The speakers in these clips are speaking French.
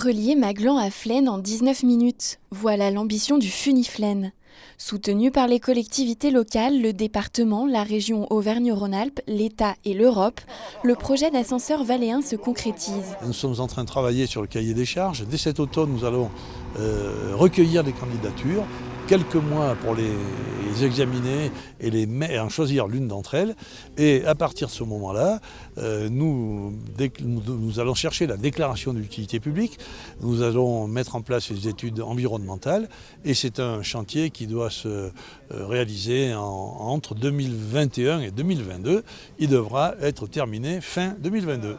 Relier Maglan à Flaine en 19 minutes. Voilà l'ambition du Funiflen. Soutenu par les collectivités locales, le département, la région Auvergne-Rhône-Alpes, l'État et l'Europe, le projet d'ascenseur valléen se concrétise. Nous sommes en train de travailler sur le cahier des charges. Dès cet automne, nous allons recueillir des candidatures, quelques mois pour les examiner et en choisir l'une d'entre elles. Et à partir de ce moment-là, nous allons chercher la déclaration d'utilité publique, nous allons mettre en place les études environnementales et c'est un chantier qui doit se réaliser entre 2021 et 2022. Il devra être terminé fin 2022.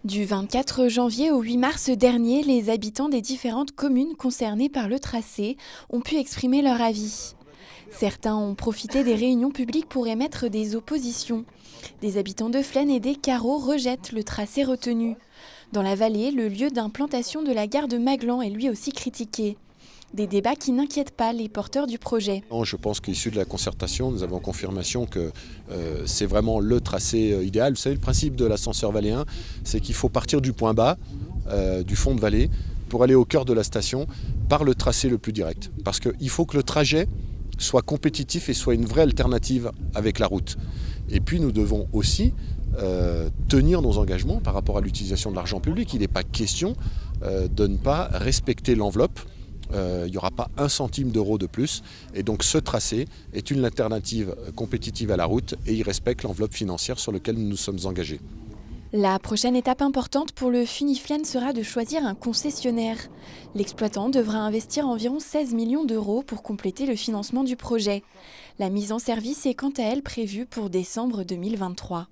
Du 24 janvier au 8 mars dernier, les habitants des différentes communes concernées par le tracé ont pu exprimer leur avis. Certains ont profité des réunions publiques pour émettre des oppositions. Des habitants de Flaine et des Carreaux rejettent le tracé retenu. Dans la vallée, le lieu d'implantation de la gare de Maglan est lui aussi critiqué. Des débats qui n'inquiètent pas les porteurs du projet. Je pense qu'issu de la concertation, nous avons confirmation que c'est vraiment le tracé idéal. Vous savez, le principe de l'ascenseur valléen, c'est qu'il faut partir du point bas, du fond de vallée, pour aller au cœur de la station par le tracé le plus direct. Parce qu'il faut que le trajet soit compétitif et soit une vraie alternative avec la route. Et puis nous devons aussi tenir nos engagements par rapport à l'utilisation de l'argent public. Il n'est pas question de ne pas respecter l'enveloppe. Il n'y aura pas un centime d'euro de plus et donc ce tracé est une alternative compétitive à la route et il respecte l'enveloppe financière sur laquelle nous nous sommes engagés. La prochaine étape importante pour le Funiflen sera de choisir un concessionnaire. L'exploitant devra investir environ 16 millions d'euros pour compléter le financement du projet. La mise en service est quant à elle prévue pour décembre 2023.